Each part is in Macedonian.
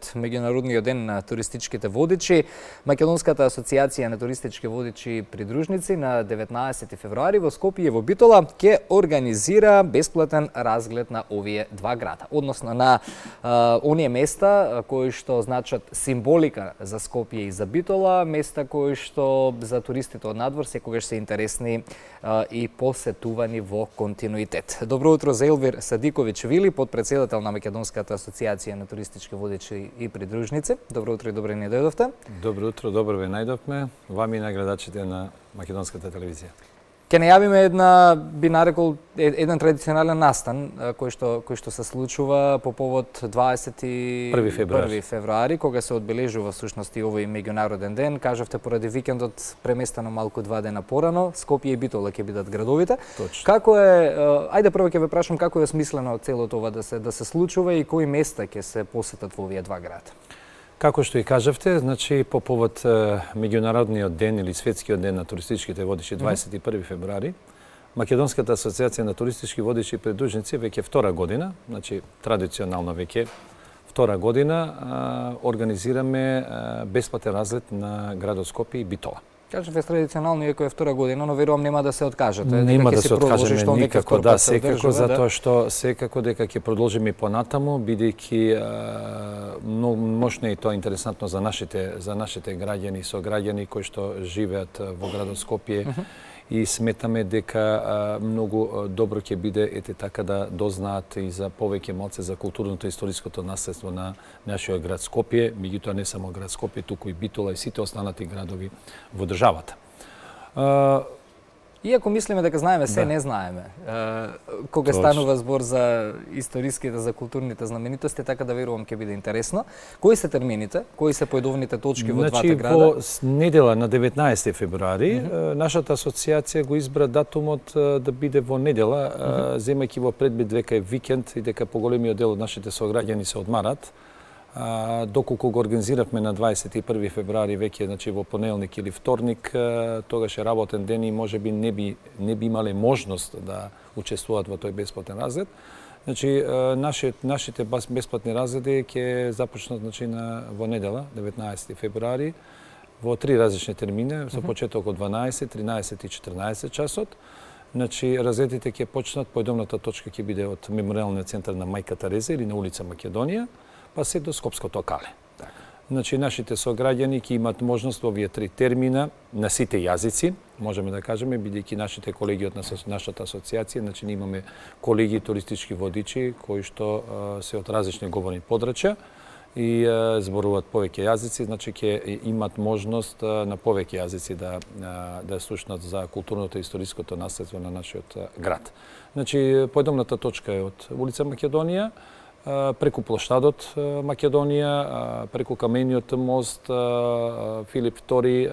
од Меѓународниот ден на туристичките водичи, Македонската асоциација на туристички водичи и придружници на 19 февруари во Скопје и во Битола ќе организира бесплатен разглед на овие два града, односно на оние места кои што значат символика за Скопје и за Битола, места кои што за туристите од надвор секогаш се интересни и посетувани во континуитет. Добро утро за Елвир Садиковиќ Вили, подпредседател на Македонската асоциација на туристички водичи и придружници. Добро утро и добре ни дојдовте. Добро утро, добро ве најдовме, вами и наградачите на Македонската телевизија. Ке најавиме би нарекол, еден традиционален настан кој што се случува по повод 21 февруари, кога се одбележува всушност и овој меѓународен ден. Кажавте поради викендот преместено малку 2 дена порано, Скопје и Битола ќе бидат градовите. Точно. Како е, ајде прво ќе ве прашам како е смислено целото ова да се случува и кои места ќе се посетат во овие два града? Како што и кажавте, значи по повод Меѓународниот ден или Светскиот ден на туристичките водичи 21 февруари, Македонската асоциација на туристички водичи и придружници веќе втора година, значи традиционално веќе втора година, организираме бесплатен разлет на градот Скопје и Битола. Кажете традиционално, иако е втора година, но верувам нема да се откажете. Нема да се откажеме никако, да, секако, затоа што секако дека ќе продолжиме и понатаму, бидејќи мощно е тоа интересантно за нашите граѓани и сограѓани кои што живеат во градот Скопје и сметаме дека многу добро ќе биде така да дознаат и за повеќе малце за културното и историското наследство на нашиот град Скопје, меѓутоа не само град Скопје, туку и Битола и сите останати градови во државата. Иако мислиме дека знаеме, се не знаеме. Кога станува збор за историските, за културните знаменитости, така да верувам ќе биде интересно. Кои се термините? Кои се поедовните точки во двата града? Во недела на 19 февруари, нашата асоциација го избра датумот да биде во недела, земајќи во предвид дека е викенд и дека поголемиот дел од нашите сограѓани се одмарат. Доколку го организиравме на 21 февруари веќе, значи во понеделник или вторник, тогаш е работен ден и можеби не би имале можност да учествуваат во тој бесплатен разлет. Значи нашите бесплатни разледи ќе започнат во недела 19 февруари во три различни термини, со почеток од 12, 13 и 14 часот. Значи разлетите ќе почнат, поедовната точка ќе биде од Меморијалниот центар на Мајка Тереза или на улица Македонија, па се до Скопското кале. Значи, нашите сограѓани ќе имат можност во овие три термина на сите јазици, можеме да кажеме, бидејќи нашите колеги од нашата асоциација, значи ние имаме колеги туристички водичи кои што се од различни говорни подрачја и зборуваат повеќе јазици, значи ќе имат можност на повеќе јазици да слушнат за културното и историското наследство на нашиот град. Значи, поедомната точка е од улица Македонија, преку плоштадот Македонија, преку камениот мост, Филип II,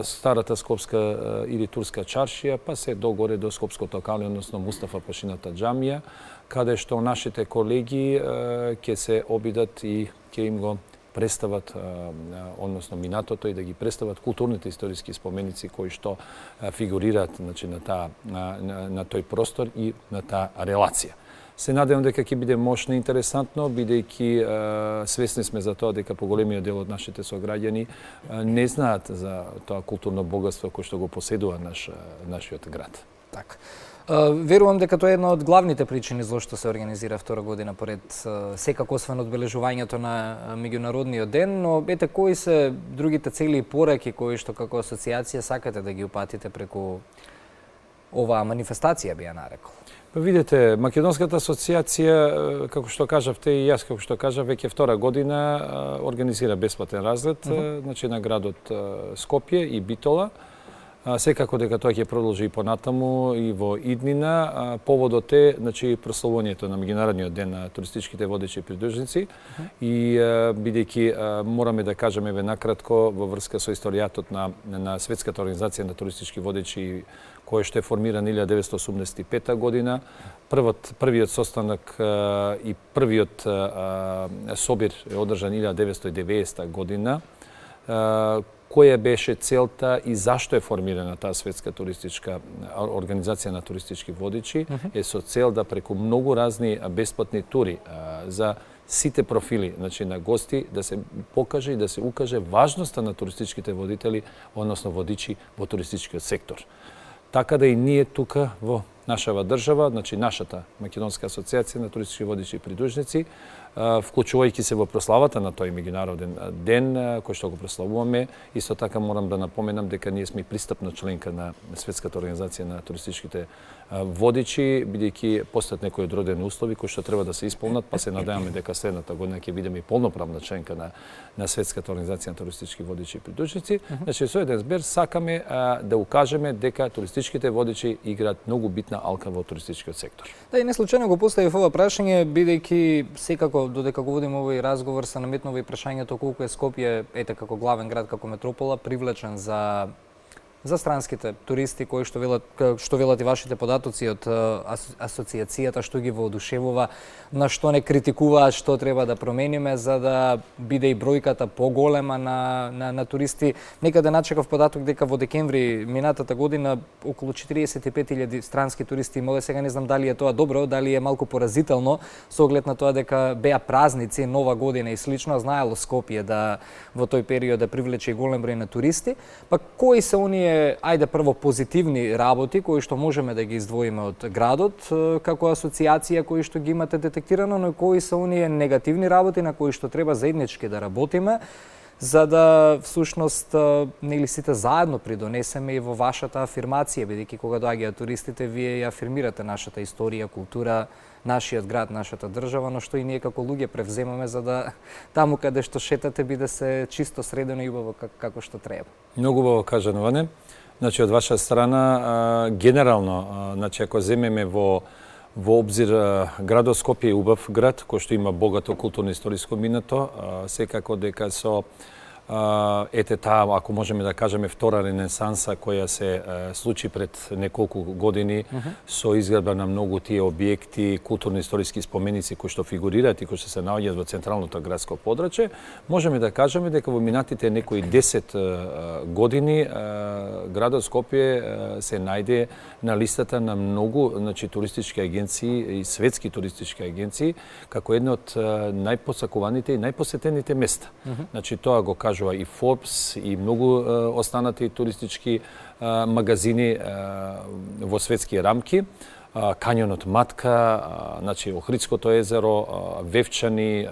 старата скопска или турска чаршија, па се догоре до Скопското кале, односно Мустафа Пашината џамија, каде што нашите колеги ќе се обидат и ќе им го представат, односно минатото и да ги представат културните историски споменици кои што фигурираат на тој простор и на таа релација. Се надевам дека ќе биде мощно и интересантно, бидејќи свесни сме за тоа дека поголемиот дел од нашите сограѓани не знаат за тоа културно богатство кој што го поседува нашиот град. Така. Верувам дека тоа е една од главните причини зошто се организира втора година поред секако освен одбележувањето на меѓународниот ден, но ете кои се другите цели и пораки кои што како асоциација сакате да ги упатите преку оваа манифестација, би ја нарекол? Видете, Македонската асоциација, како што кажавте и јас како што кажав, веќе втора година организира бесплатен разлет значи на градот Скопје и Битола. Секако дека тоа ќе продолжи и понатаму и во иднина. Поводот е значи прославувањето на Меѓународниот ден на туристичките водичи и придружници и бидејќи мораме да кажеме накратко во врска со историјатот на Светската организација на туристички водичи кој што е формиран 1985 година. Првиот состанок и првиот собир е одржан 1990 година. Која беше целта и зашто е формирана таа светска туристичка организација на туристички водичи, е со цел да преку многу разни бесплатни тури за сите профили, значи на гости, да се покаже и да се укаже важноста на туристичките водители, односно водичи во туристичкиот сектор. Така да и ние тука во нашава држава, значи нашата Македонска асоциација на туристички водичи и придружници, вклучувајќи се во прославата на тој меѓународен ден кој што го прославуваме, исто така морам да напоменам дека ние сме пристапна членка на Светската организација на туристичките водичи, бидејќи постојат некои одродени услови кои што треба да се исполнат, па се надеваме дека следната година ќе бидеме и полноправна членка на Светската организација на туристички водичи и придружници. Значи со еден збор сакаме да укажеме дека туристичките водичи играат многу битна алка во туристичкиот сектор. Да, и не случајно го поставив ова прашање, бидејќи секако додека го водим овој разговор се наметнува и прашањето колку е Скопје, ете како главен град, како метропола, привлечен за странските туристи кои што велат и вашите податоци од асоциацијата, што ги воодушевува, на што не критикуваат, што треба да промениме за да биде и бројката поголема на туристи. Некаде начекав податок дека во декември минатата година околу 45.000 странски туристи имале. Сега не знам дали е тоа добро, дали е малку поразително со оглед на тоа дека беа празници, Нова година и слично, знаело Скопје да во тој период да привлече и голем број на туристи. Па кои се оние ајде прво позитивни работи кои што можеме да ги издвоиме од градот како асоциација кои што ги имате детектирано, но и кои се оние негативни работи на кои што треба заеднички да работиме за да всушност нели сите заедно придонесеме и во вашата афирмација, бидејќи кога доаѓаат туристите вие ја афирмирате нашата историја, култура, нашиот град, нашата држава, но што и ние како луѓе превземаме за да таму каде што шетате биде се чисто средено и убаво како што треба. Многу убаво кажано, Ване. Значи од ваша страна генерално, значи ако земеме во обзир градот Скопје е убав град кој што има богато културно-историско минато, секако дека со ете таа, ако можеме да кажеме, втора ренесанса која се случи пред неколку години со изградба на многу тие објекти, културно-историски споменици кои што фигурираат и кои што се наоѓаат во централното градско подрачје, можеме да кажеме дека во минатите некои 10 години градот Скопје се најде на листата на многу туристички агенции и светски туристички агенции како една од најпосакуваните и најпосетените места. Значи тоа го кажува и Forbes и многу останати туристички магазини во светски рамки. Кањонот Матка, значи Охридското езеро, Вевчани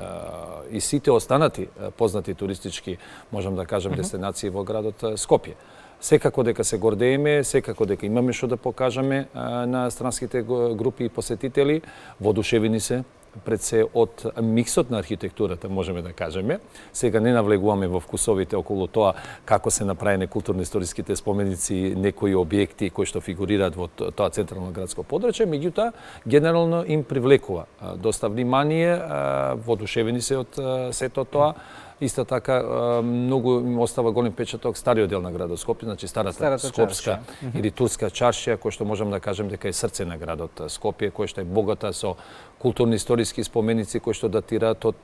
и сите останати познати туристички, можам да кажам, дестинации во градот Скопје. Секако дека се гордееме, секако дека имаме што да покажеме на странските групи и посетители, воодушевени се пред се од миксот на архитектурата, можеме да кажеме. Сега не навлегуваме во вкусовите околу тоа како се направени културно-историските споменици, некои објекти кои што фигурираат во тоа централно градско подрачје, меѓутоа генерално им привлекува доста внимание, воодушевени се од сето тоа. Исто така, многу им остава голем печаток стариот дел на градот Скопје, значи старата скопска или турска чаршија, кој што можам да кажем дека е срце на градот Скопје, кој што е богата со културно-историски споменици кои што датираат од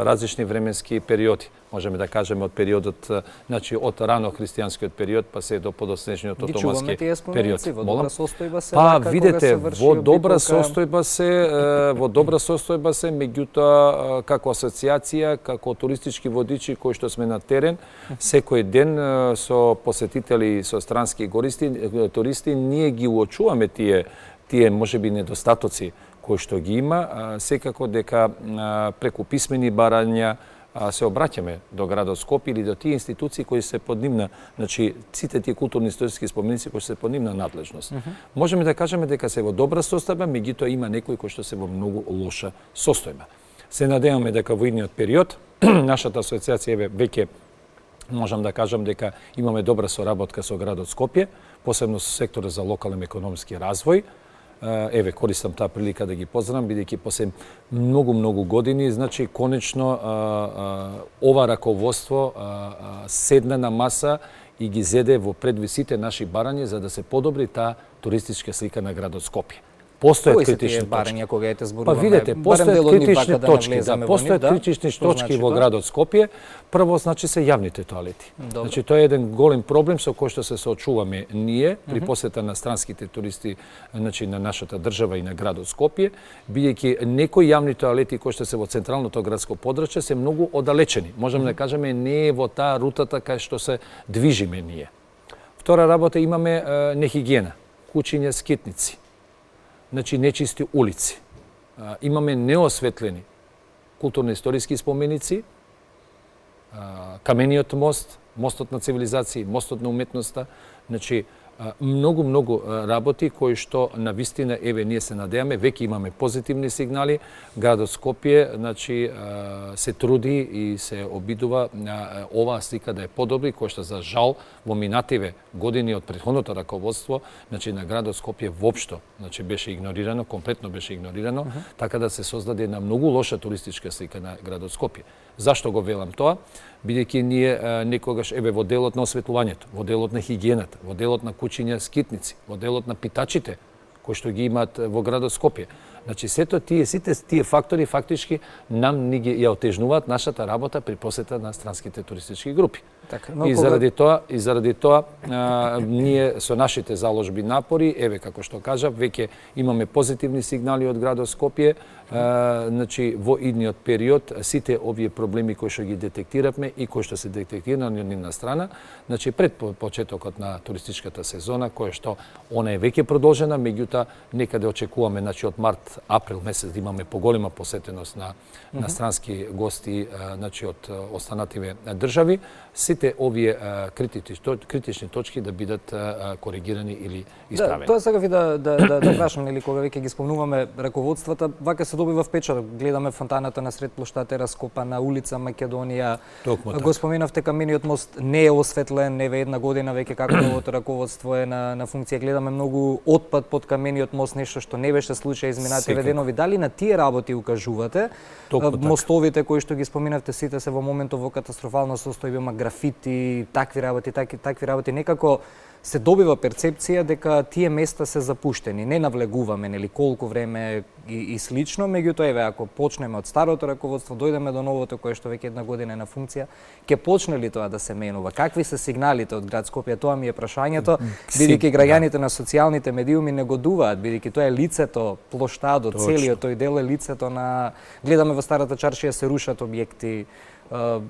различни временски периоди. Можеме да кажеме од периодот, значи од рано христијанскиот период па се до подоснежниот отомански период. Во добра состојба се. Па видете, во добра состојба се, меѓутоа како асоциација, како туристички водичи кои што сме на терен, секој ден со посетители, со странски туристи, ние ги уочуваме тие можеби недостатоци кои што ги има, секако дека преку писмени барања се обраќаме до градот Скопје или до тие институции кои се под нивна, значи сите тие културно-историски споменици кои се под нивна надлежност. Можеме да кажеме дека се во добра состојба, меѓутоа има некои кои што се во многу лоша состојба. Се надеваме дека во идниот период нашата асоциација веќе можам да кажам дека имаме добра соработка со градот Скопје, посебно со секторот за локален економски развој. Еве, користам таа прилика да ги поздравам, бидејќи после многу години, значи, конечно, ова раководство седна на маса и ги зеде во предвид сите наши барања за да се подобри таа туристичка слика на градот Скопје. Постојат Кои се критични тие точки. барања кога ете Па зборуваме? видете, Барем постојат дел од нив критични вака да не точки, влеземе во постојат нив, критични Што точки значи во тоа? градот Скопје. Прво, значи се јавните тоалети. Добро. Значи тоа е еден голем проблем со кој што се соочуваме ние при посета на странските туристи, значи на нашата држава и на градот Скопје, бидејќи некои јавни тоалети кои што се во централното градско подрачје се многу оддалечени. Можеме да кажеме не е во таа рутата кај што се движиме ние. Втора работа имаме нехигиена, кучиња скитници. Значи нечисти улици. Имаме неосветлени културно-историски споменици, камениот мост, мостот на цивилизација, мостот на уметноста, значи многу работи кои што на вистина еве ние се надеваме, веќе имаме позитивни сигнали. Градот Скопје значи се труди и се обидува оваа слика да е подобри, кој што за жал во минативе години од претходното раководство, значи на градот Скопје воопшто значи беше игнорирано, комплетно беше игнорирано, така да се создаде една многу лоша туристичка слика на градот Скопје. Зашто го велам тоа? Бидејќи ние некогаш еве во делот на осветлувањето, во делот на хигиената, во делот на кучиња скитници, во делот на питачите кои што ги имаат во градот Скопје. Значи сите тие фактори фактички нам ни ги ја отежнуваат нашата работа при посета на странските туристички групи. Така, И заради тоа ние со нашите заложби напори, еве како што кажав, веќе имаме позитивни сигнали од градот Скопје. Значи во идниот период сите овие проблеми кои што ги детектиравме и кои што се детектирани од нивна страна, значи пред почетокот на туристичката сезона, која што она е веќе продолжена, меѓутоа некаде очекуваме значи од март, април месец да имаме поголема посетеност на странски гости значи од останативе држави. Сите овие критични точки да бидат коригирани или исправени. Тоа сакав и да прашам, нели кога веќе ги спомнуваме раководствата, вака се добива впечаток. Гледаме фонтаната на сред плоштата е раскопана, улица Македонија. Го споменавте камениот мост не е осветлен, еве една година веќе како новото раководство е на функција. Гледаме многу отпад под камениот мост, нешто што не беше случај изминативе денови. Дали на тие работи укажувате? Мостовите кои што ги споменавте сите се во моментов во катастрофално состојба, графити, такви работи, некако се добива перцепција дека тие места се запуштени. Не навлегуваме нели колку време и слично, меѓутоа еве ако почнеме од старото раководство, дојдеме до новото кое што веќе една година е на функција, ќе почне ли тоа да се менува? Какви се сигналите од град Скопје? Тоа ми е прашањето, бидејќи граѓаните на социјалните медиуми негодуваат, бидејќи тоа е лицето, плоштадот, целиот тој дел е лицето на гледаме во старата чаршија се рушат објекти,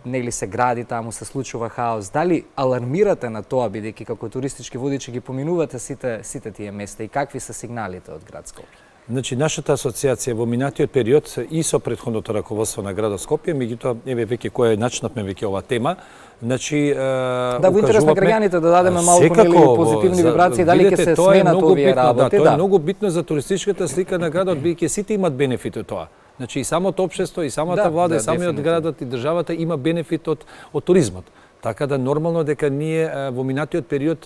нели се гради таму, се случува хаос. Дали алармирате на тоа, бидејќи како туристички водичи ги поминувате сите тие места и какви се сигналите од град Скопје? Значи, нашата асоциација во минатиот период и со претходното раководство на градот Скопје, меѓутоа, еве веќе која начнавме веќе оваа тема, значи во интерес на граѓаните да дадеме малку нели позитивни вибрации, дали ќе се сменат овие работи, тоа е многу битно за туристичката слика на градот, бидејќи сите имаат бенефит од тоа. Значи и самото општество, и самата влада, и самиот градот и државата има бенефит од туризмот. Така да нормално дека ние во минатиот период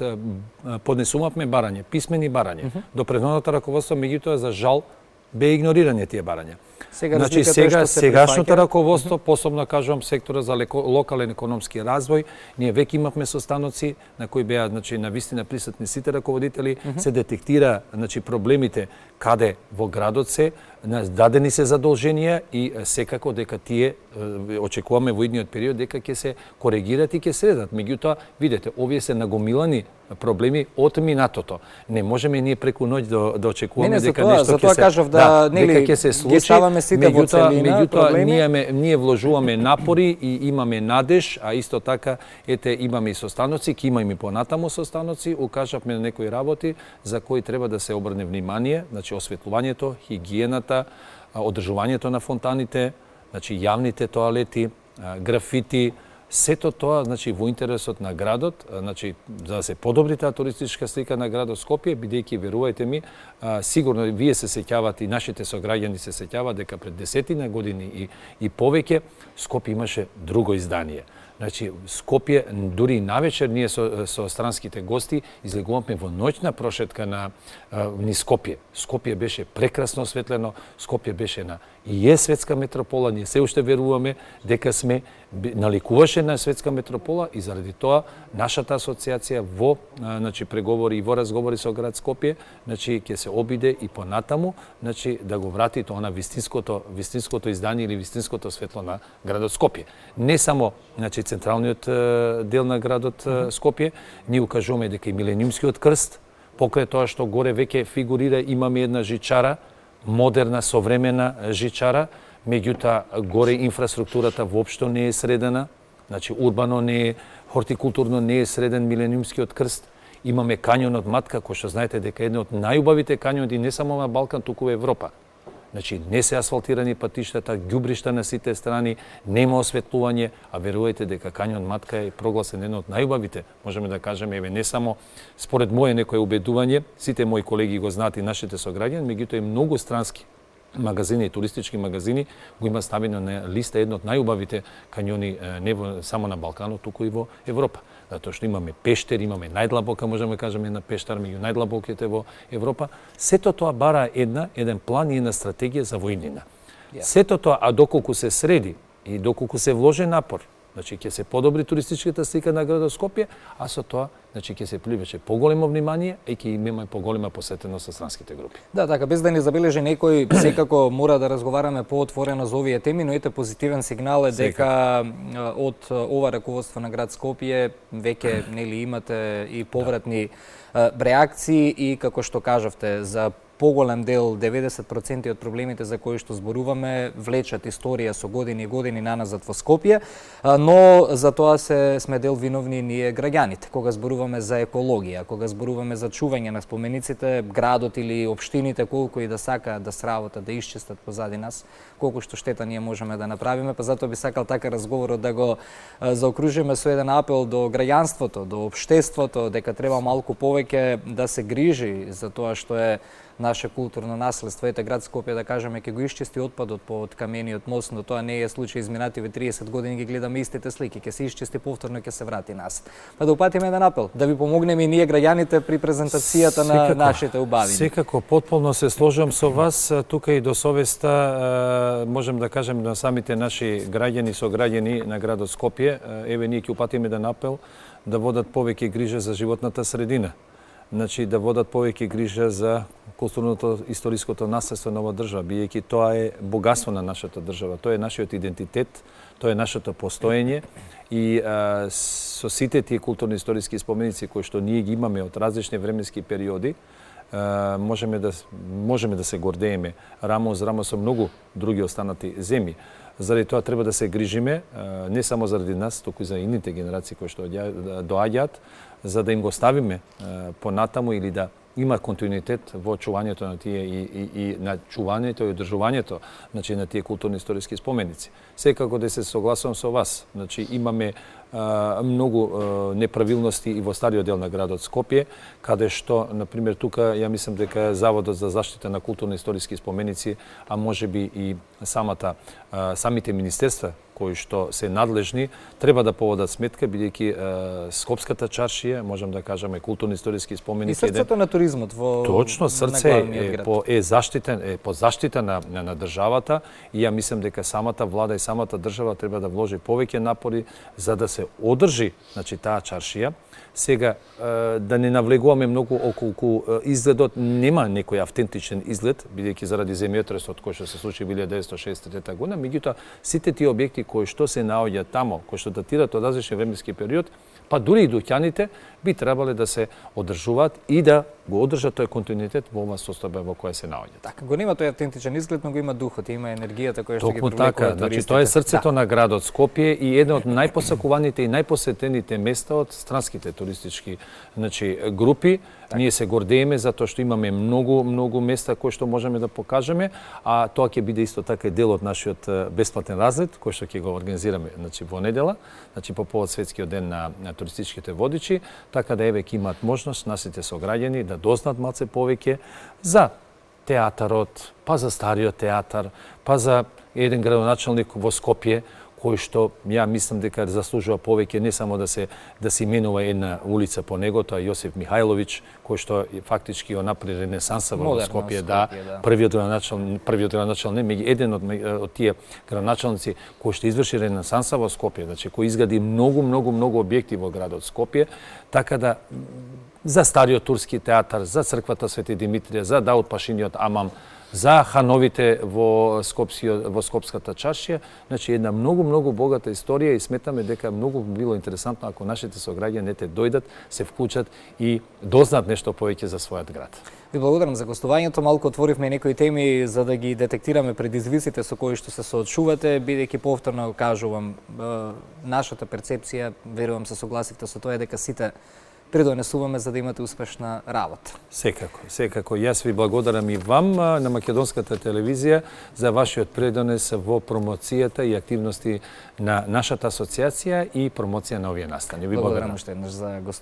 поднесувавме барање, писмени барање. До претходното раководство, меѓутоа за жал бе игнорирање тие барања. Значи сегашното раководство, посебно кажувам сектора за локален економски развој, ние веќе имавме состаноци на кои беа значи на вистина присутни сите раководители, се детектира значи проблемите каде во градот се, дадени се задолженија и секако дека тие очекуваме во идниот период дека ќе се коригират и ќе следат. Меѓутоа, видете, овие се нагомилани проблеми од минатото. Не можеме ние преку ноќ да очекуваме дека нешто ќе се случи. Меѓутоа, ние вложуваме напори и имаме надеж, а исто така ете имаме и состаноци, ќе имаме и понатаму состаноци, укажавме на некои работи за кои треба да се обрне внимание, значи осветлувањето, хигиената, одржувањето на фонтаните, значи јавните тоалети, графити, сето тоа значи во интересот на градот, значи за да се подобри таа туристичка слика на градот Скопје, бидејќи верувајте ми, сигурно вие се сеќавате и нашите сограѓани се сеќаваат дека пред 10 години и повеќе Скопје имаше друго издание. Значи, Скопје, дури и навечер, ние со странските гости излегувавме во ноќна прошетка низ Скопје. Скопје беше прекрасно осветлено, Скопје беше на и е светска метропола, ние се уште веруваме дека сме наликуваше на светска метропола и заради тоа нашата асоциација во преговори и во разговори со град Скопје ќе се обиде и понатаму да го врати тоа на вистинското издание или вистинското светло на градот Скопје. Не само централниот дел на градот Скопје, ние укажуваме дека и Милениумскиот крст, покрај тоа што горе веќе фигурира, имаме една жичара, модерна, современа жичара, меѓутоа горе инфраструктурата воопшто не е средена, урбано не е, хортикултурно не е среден Милениумскиот крст. Имаме кањонот Матка, кој што знаете дека е една од најубавите кањони не само на Балкан, туку во Европа. Не се асфалтирани патиштата, ѓубришта на сите страни, нема осветлување, а верувајте дека кањон Матка е прогласен едно од најубавите, можеме да кажеме, не само според моје некое убедување, сите мои колеги го знаат и нашите сограѓани, меѓутоа и многу странски магазини и туристички магазини го има ставено на листа едно од најубавите кањони не само на Балканот, туку и во Европа. Затоа што имаме пештер, имаме најдлабока, можеме да кажеме, една пештар меѓу најдлабоките во Европа. Сето тоа бара еден план и една стратегија за војнина. Сето тоа, а доколку се среди и доколку се вложи напор, ќе се подобри туристичката слика на градот Скопје, а со тоа ќе се привлече поголемо внимание и ќе имаме поголема посетеност со странските групи. Да, така, без да ни забележи некој, секако мора да разговараме поотворено за овие теми, но ете позитивен сигнал е дека од ова раководство на град Скопје веќе нели имате и повратни реакции и како што кажавте за поголем дел, 90% од проблемите за кои што зборуваме, влечат историја со години и години наназад во Скопје, но за тоа сме дел виновни ние граѓаните. Кога зборуваме за екологија, кога зборуваме за чување на спомениците, градот или општините, колку и да сакаат да сработат, да исчистат позади нас, колку што штета ние можеме да направиме, па затоа би сакал така разговорот да го заокружиме со еден апел до граѓанството, до општеството, дека треба малку повеќе да се грижи за тоа што е наше културно наследство. Ете, град Скопје, да кажеме, ќе го исчисти отпадот под камениот мост, но тоа не е случај изминативе 30 години, ги гледаме истите слики, ќе се исчисти повторно, ќе се врати назад. Па да упатиме еден апел, да ви помогнеме и ние граѓаните при презентацијата на нашите убавини. Секако, потполно се сложам со вас, тука и до совеста можем да кажем на самите наши граѓани, сограѓани на градот Скопје, еве ние ќе упатиме еден апел да водат повеќе грижа за животната средина. Да водат повеќе грижа за културното историското наследство на оваа држава, биејќи тоа е богатство на нашата држава, тоа е нашиот идентитет, тоа е нашето постоење и со сите тие културни историски споменици кои што ние ги имаме од различни временски периоди, можеме да се гордееме рамо за рамо со многу други останати земји. Заради тоа треба да се грижиме, не само заради нас, туку и за ините генерации кои што доаѓаат, за да им го ставиме понатаму или да има континуитет во чувањето на тие и на чувањето и одржувањето на тие културни историски споменици. Секако да се согласувам со вас. Имаме многу неправилности и во стариот дел на градот Скопје, каде што, например, тука ја мислам дека Заводот за заштита на културни историски споменици, а можеби и самите министерства кои што се надлежни, треба да поводат сметка, бидејќи Скопската чаршија, можам да кажеме, културни историски споменици. И срцето на туризмот во точно срце е заштитен, под заштита на државата и ја мислам дека самата влада и самата држава треба да вложи повеќе напори за да се одржи, таа чаршија. Сега, да не навлегуваме многу околку изгледот, нема некој автентичен изглед, бидејќи заради земјотресот кој што се случи 1963 година, меѓутоа сите тие објекти кои што се наоѓаат тамо, кои што датираат од различни временски период, па дури и дуќаните би требале да се одржуваат и да го одржат тој континуитет во оваа состојба во која се наоѓаат. Така, го нема тој автентичен изглед, но го има духот, има енергијата која што ги привлекува туристите. Тоа е срцето на градот Скопје и едно од најпосакуваните и најпосетените места од странските туристички групи. Ние се гордееме затоа што имаме многу места кои што можеме да покажеме, а тоа ќе биде исто така дел од нашиот бесплатен разлет кој што ќе го организираме во недела, по повод светскиот ден на туристичките водичи, така да еве ќе имаат можност нашите сограѓани да дознаат малце повеќе за театарот, па за стариот театар, па за еден градоначалник во Скопје кој што ја мислам дека заслужува повеќе, не само да се именува една улица по него, тоа е Јосиф Михајловиќ, кој што фактички ја направи ренесанса во Скопје, да, првиот градоначалник, еден од тие градоначалници кој што изврши ренесанса во Скопје, значи кој изгради многу објекти во градот Скопје, така да за стариот турски театар, за црквата Свети Димитрија, за Дауд Пашиниот амам, за хановите во Скопската чаршија, значи една многу богата историја и сметаме дека многу било интересантно ако нашите сограѓани дојдат, се вклучат и дознаат нешто повеќе за својот град. Ви благодарам за гостувањето, малку отворивме некои теми за да ги детектираме предизвиците со кои што се соочувате, бидејќи повторно кажувам, нашата перцепција, верувам се согласите со тоа, дека сите придонесуваме за да имате успешна работа. Секако. Јас ви благодарам и вам на Македонската телевизија за вашиот предонес во промоцијата и активности на нашата асоциација и промоција на овие настани. Ви благодарам уште еднаш за гостување.